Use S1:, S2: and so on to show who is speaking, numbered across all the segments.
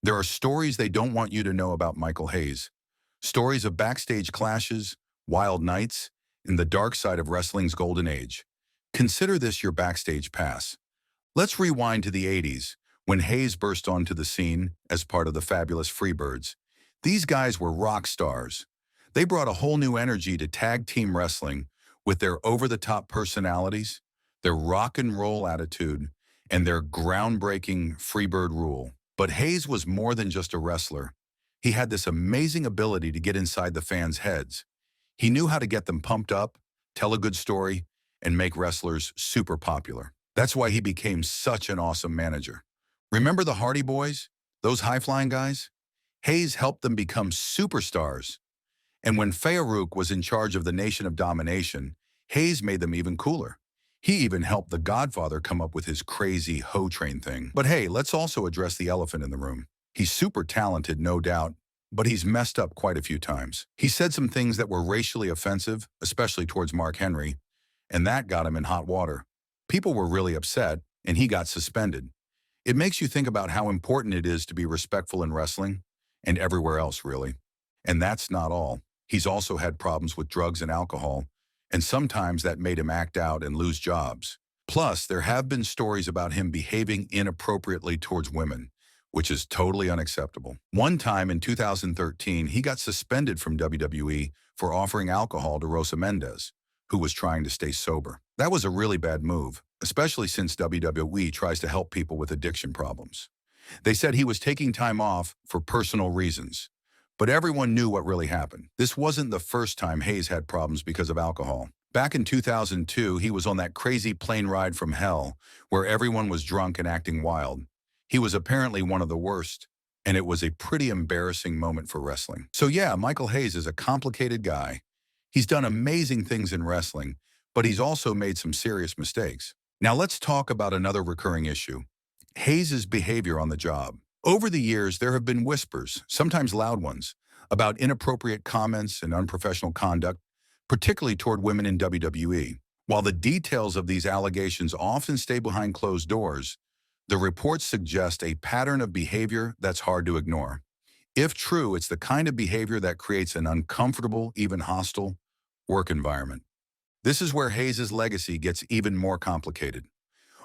S1: There are stories they don't want you to know about Michael Hayes. Stories of backstage clashes, wild nights, and the dark side of wrestling's golden age. Consider this your backstage pass. Let's rewind to the 80s, when Hayes burst onto the scene as part of the fabulous Freebirds. These guys were rock stars. They brought a whole new energy to tag team wrestling with their over-the-top personalities, their rock and roll attitude, and their groundbreaking Freebird rule. But Hayes was more than just a wrestler. He had this amazing ability to get inside the fans' heads. He knew how to get them pumped up, tell a good story, and make wrestlers super popular. That's why he became such an awesome manager. Remember the Hardy Boys? Those high-flying guys? Hayes helped them become superstars. And when Farouk was in charge of the Nation of Domination, Hayes made them even cooler. He even helped the Godfather come up with his crazy hoe train thing. But hey, let's also address the elephant in the room. He's super talented, no doubt, but he's messed up quite a few times. He said some things that were racially offensive, especially towards Mark Henry, and that got him in hot water. People were really upset, and he got suspended. It makes you think about how important it is to be respectful in wrestling, and everywhere else, really. And that's not all. He's also had problems with drugs and alcohol, and sometimes that made him act out and lose jobs. Plus, there have been stories about him behaving inappropriately towards women, which is totally unacceptable. One time in 2013, he got suspended from WWE for offering alcohol to Rosa Mendez, who was trying to stay sober. That was a really bad move, especially since WWE tries to help people with addiction problems. They said he was taking time off for personal reasons, but everyone knew what really happened. This wasn't the first time Hayes had problems because of alcohol. Back in 2002, he was on that crazy plane ride from hell where everyone was drunk and acting wild. He was apparently one of the worst, and it was a pretty embarrassing moment for wrestling. So yeah, Michael Hayes is a complicated guy. He's done amazing things in wrestling, but he's also made some serious mistakes. Now let's talk about another recurring issue: Hayes' behavior on the job. Over the years, there have been whispers, sometimes loud ones, about inappropriate comments and unprofessional conduct, particularly toward women in WWE. While the details of these allegations often stay behind closed doors, the reports suggest a pattern of behavior that's hard to ignore. If true, it's the kind of behavior that creates an uncomfortable, even hostile, work environment. This is where Hayes' legacy gets even more complicated.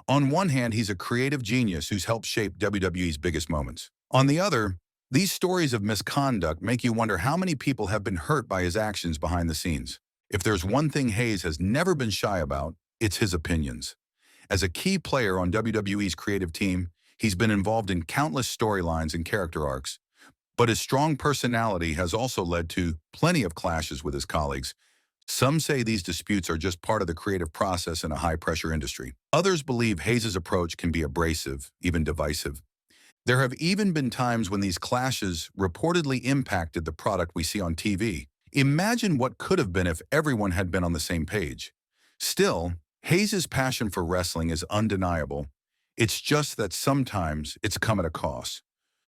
S1: On one hand, he's a creative genius who's helped shape WWE's biggest moments. On the other, these stories of misconduct make you wonder how many people have been hurt by his actions behind the scenes. If there's one thing Hayes has never been shy about, it's his opinions. As a key player on WWE's creative team, he's been involved in countless storylines and character arcs, but his strong personality has also led to plenty of clashes with his colleagues. Some say these disputes are just part of the creative process in a high-pressure industry. Others believe Hayes' approach can be abrasive, even divisive. There have even been times when these clashes reportedly impacted the product we see on TV. Imagine what could have been if everyone had been on the same page. Still, Hayes' passion for wrestling is undeniable. It's just that sometimes it's come at a cost.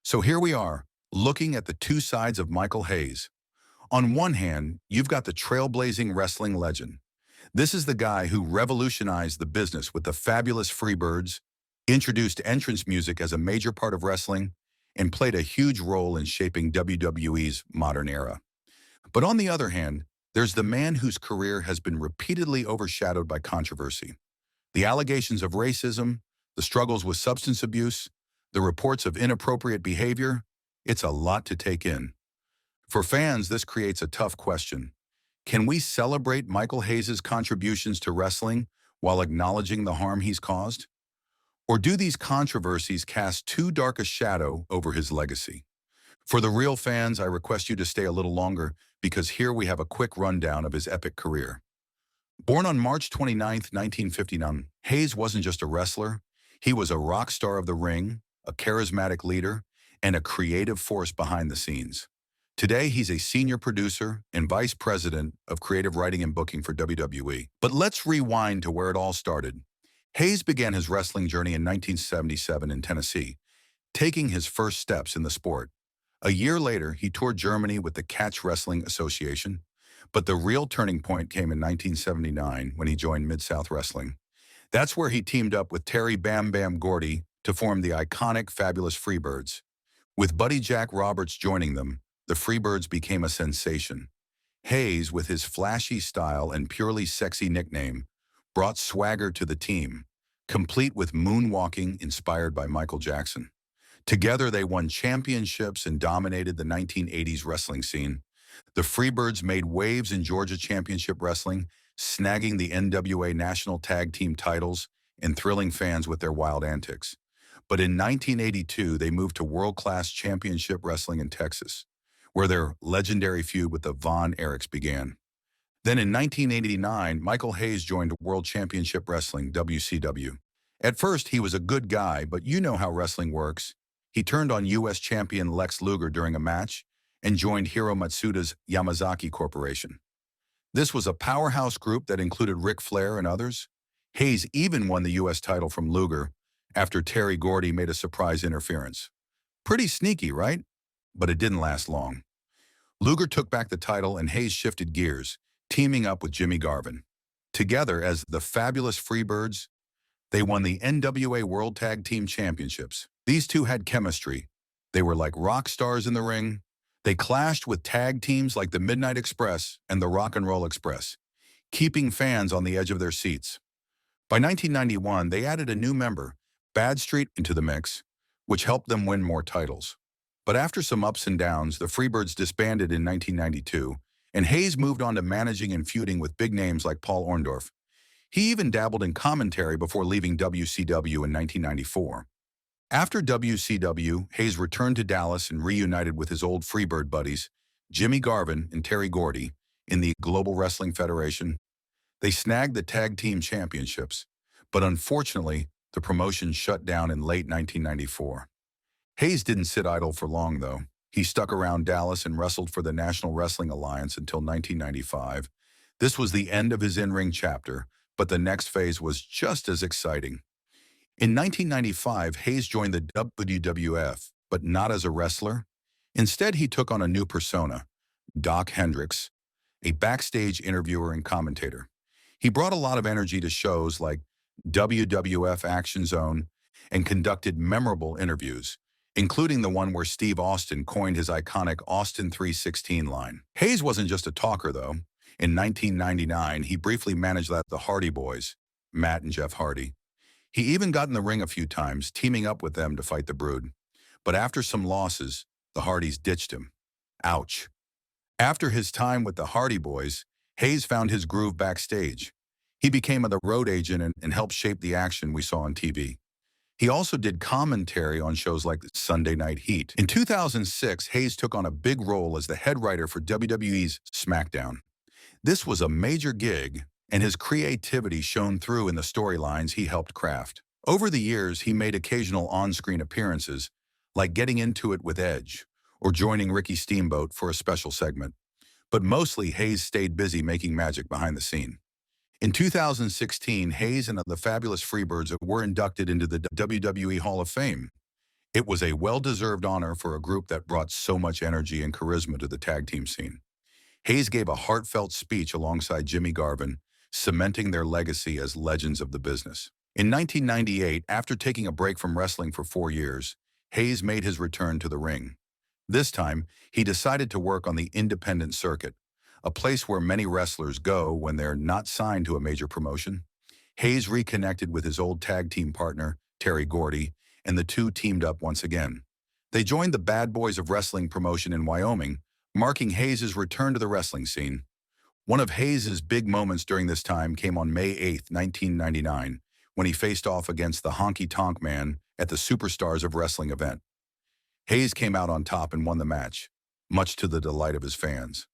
S1: So here we are, looking at the two sides of Michael Hayes. On one hand, you've got the trailblazing wrestling legend. This is the guy who revolutionized the business with the fabulous Freebirds, introduced entrance music as a major part of wrestling, and played a huge role in shaping WWE's modern era. But on the other hand, there's the man whose career has been repeatedly overshadowed by controversy. The allegations of racism, the struggles with substance abuse, the reports of inappropriate behavior, it's a lot to take in. For fans, this creates a tough question. Can we celebrate Michael Hayes' contributions to wrestling while acknowledging the harm he's caused? Or do these controversies cast too dark a shadow over his legacy? For the real fans, I request you to stay a little longer because here we have a quick rundown of his epic career. Born on March 29, 1959, Hayes wasn't just a wrestler. He was a rock star of the ring, a charismatic leader, and a creative force behind the scenes. Today, he's a senior producer and vice president of creative writing and booking for WWE. But let's rewind to where it all started. Hayes began his wrestling journey in 1977 in Tennessee, taking his first steps in the sport. A year later, he toured Germany with the Catch Wrestling Association, but the real turning point came in 1979 when he joined Mid-South Wrestling. That's where he teamed up with Terry Bam Bam Gordy to form the iconic Fabulous Freebirds. With Buddy Jack Roberts joining them, the Freebirds became a sensation. Hayes, with his flashy style and purely sexy nickname, brought swagger to the team, complete with moonwalking inspired by Michael Jackson. Together, they won championships and dominated the 1980s wrestling scene. The Freebirds made waves in Georgia Championship Wrestling, snagging the NWA National Tag Team titles and thrilling fans with their wild antics. But in 1982, they moved to world-class championship wrestling in Texas, where their legendary feud with the Von Erichs began. Then in 1989, Michael Hayes joined World Championship Wrestling, WCW. At first, he was a good guy, but you know how wrestling works. He turned on U.S. champion Lex Luger during a match and joined Hiro Matsuda's Yamazaki Corporation. This was a powerhouse group that included Ric Flair and others. Hayes even won the U.S. title from Luger after Terry Gordy made a surprise interference. Pretty sneaky, right? But it didn't last long. Luger took back the title and Hayes shifted gears, teaming up with Jimmy Garvin. Together as the Fabulous Freebirds, they won the NWA World Tag Team Championships. These two had chemistry. They were like rock stars in the ring. They clashed with tag teams like the Midnight Express and the Rock and Roll Express, keeping fans on the edge of their seats. By 1991, they added a new member, Bad Street, into the mix, which helped them win more titles. But after some ups and downs, the Freebirds disbanded in 1992, and Hayes moved on to managing and feuding with big names like Paul Orndorff. He even dabbled in commentary before leaving WCW in 1994. After WCW, Hayes returned to Dallas and reunited with his old Freebird buddies, Jimmy Garvin and Terry Gordy, in the Global Wrestling Federation. They snagged the tag team championships, but unfortunately, the promotion shut down in late 1994. Hayes didn't sit idle for long, though. He stuck around Dallas and wrestled for the National Wrestling Alliance until 1995. This was the end of his in-ring chapter, but the next phase was just as exciting. In 1995, Hayes joined the WWF, but not as a wrestler. Instead, he took on a new persona, Doc Hendricks, a backstage interviewer and commentator. He brought a lot of energy to shows like WWF Action Zone and conducted memorable interviews, including the one where Steve Austin coined his iconic Austin 316 line. Hayes wasn't just a talker, though. In 1999, he briefly managed the Hardy Boys, Matt and Jeff Hardy. He even got in the ring a few times, teaming up with them to fight the Brood. But after some losses, the Hardys ditched him. Ouch. After his time with the Hardy Boys, Hayes found his groove backstage. He became a road agent and helped shape the action we saw on TV. He also did commentary on shows like Sunday Night Heat. In 2006, Hayes took on a big role as the head writer for WWE's SmackDown. This was a major gig, and his creativity shone through in the storylines he helped craft. Over the years, he made occasional on-screen appearances, like getting into it with Edge, or joining Ricky Steamboat for a special segment. But mostly, Hayes stayed busy making magic behind the scene. In 2016, Hayes and the Fabulous Freebirds were inducted into the WWE Hall of Fame. It was a well-deserved honor for a group that brought so much energy and charisma to the tag team scene. Hayes gave a heartfelt speech alongside Jimmy Garvin, cementing their legacy as legends of the business. In 1998, after taking a break from wrestling for 4 years, Hayes made his return to the ring. This time, he decided to work on the independent circuit, a place where many wrestlers go when they're not signed to a major promotion. Hayes reconnected with his old tag team partner, Terry Gordy, and the two teamed up once again. They joined the Bad Boys of Wrestling promotion in Wyoming, marking Hayes' return to the wrestling scene. One of Hayes' big moments during this time came on May 8, 1999, when he faced off against the Honky Tonk Man at the Superstars of Wrestling event. Hayes came out on top and won the match, much to the delight of his fans.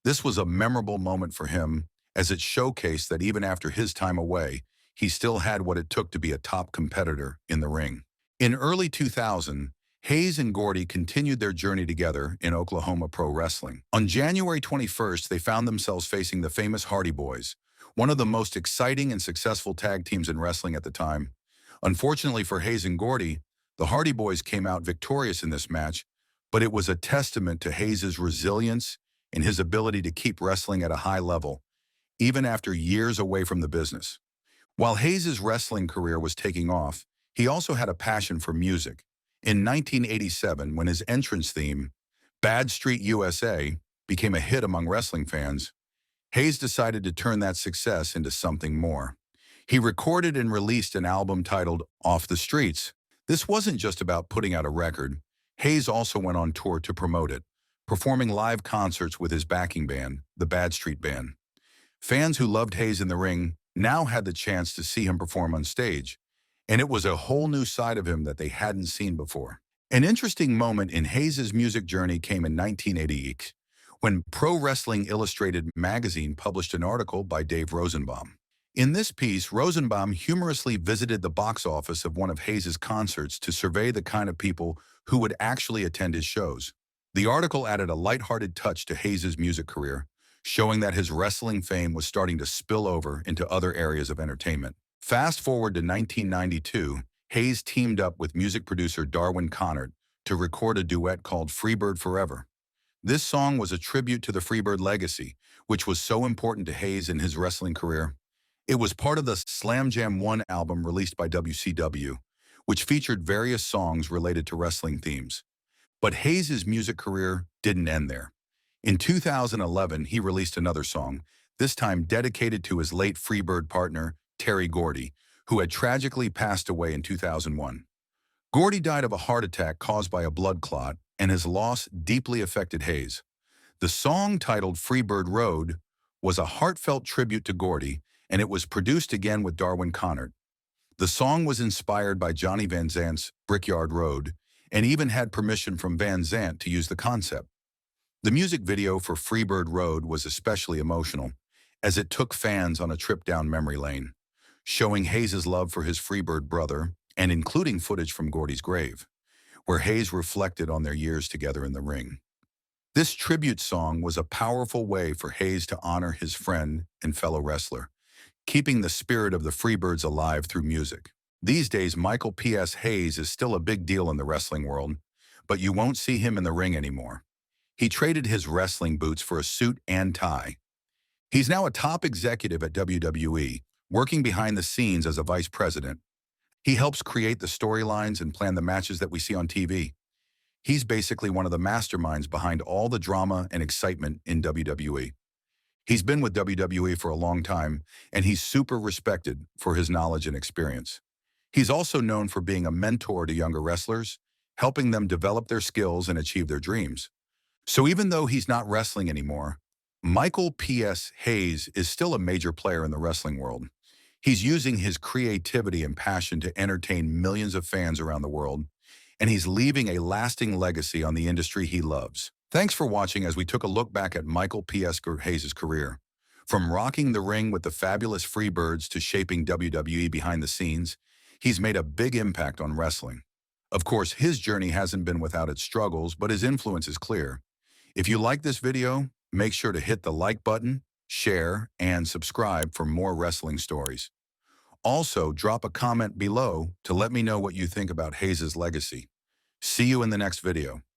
S1: This was a memorable moment for him, as it showcased that even after his time away, he still had what it took to be a top competitor in the ring. In early 2000, Hayes and Gordy continued their journey together in Oklahoma Pro Wrestling. On January 21st, they found themselves facing the famous Hardy Boys, one of the most exciting and successful tag teams in wrestling at the time. Unfortunately for Hayes and Gordy, the Hardy Boys came out victorious in this match, but it was a testament to Hayes' resilience and his ability to keep wrestling at a high level, even after years away from the business. While Hayes' wrestling career was taking off, he also had a passion for music. In 1987, when his entrance theme, Bad Street USA, became a hit among wrestling fans, Hayes decided to turn that success into something more. He recorded and released an album titled Off the Streets. This wasn't just about putting out a record. Hayes also went on tour to promote it, performing live concerts with his backing band, the Bad Street Band. Fans who loved Hayes in the ring now had the chance to see him perform on stage, and it was a whole new side of him that they hadn't seen before. An interesting moment in Hayes' music journey came in 1988, when Pro Wrestling Illustrated magazine published an article by Dave Rosenbaum. In this piece, Rosenbaum humorously visited the box office of one of Hayes' concerts to survey the kind of people who would actually attend his shows. The article added a lighthearted touch to Hayes' music career, showing that his wrestling fame was starting to spill over into other areas of entertainment. Fast forward to 1992, Hayes teamed up with music producer Darwin Connert to record a duet called Freebird Forever. This song was a tribute to the Freebird legacy, which was so important to Hayes in his wrestling career. It was part of the Slam Jam 1 album released by WCW, which featured various songs related to wrestling themes. But Hayes' music career didn't end there. In 2011, he released another song, this time dedicated to his late Freebird partner, Terry Gordy, who had tragically passed away in 2001. Gordy died of a heart attack caused by a blood clot, and his loss deeply affected Hayes. The song, titled Freebird Road, was a heartfelt tribute to Gordy, and it was produced again with Darwin Connert. The song was inspired by Johnny Van Zant's Brickyard Road, and even had permission from Van Zant to use the concept. The music video for Freebird Road was especially emotional, as it took fans on a trip down memory lane, showing Hayes' love for his Freebird brother, and including footage from Gordy's grave, where Hayes reflected on their years together in the ring. This tribute song was a powerful way for Hayes to honor his friend and fellow wrestler, keeping the spirit of the Freebirds alive through music. These days, Michael P.S. Hayes is still a big deal in the wrestling world, but you won't see him in the ring anymore. He traded his wrestling boots for a suit and tie. He's now a top executive at WWE, working behind the scenes as a vice president. He helps create the storylines and plan the matches that we see on TV. He's basically one of the masterminds behind all the drama and excitement in WWE. He's been with WWE for a long time, and he's super respected for his knowledge and experience. He's also known for being a mentor to younger wrestlers, helping them develop their skills and achieve their dreams. So even though he's not wrestling anymore, Michael P.S. Hayes is still a major player in the wrestling world. He's using his creativity and passion to entertain millions of fans around the world, and he's leaving a lasting legacy on the industry he loves. Thanks for watching as we took a look back at Michael P.S. Hayes' career. From rocking the ring with the fabulous Freebirds to shaping WWE behind the scenes, he's made a big impact on wrestling. Of course, his journey hasn't been without its struggles, but his influence is clear. If you like this video, make sure to hit the like button, share, and subscribe for more wrestling stories. Also, drop a comment below to let me know what you think about Hayes' legacy. See you in the next video.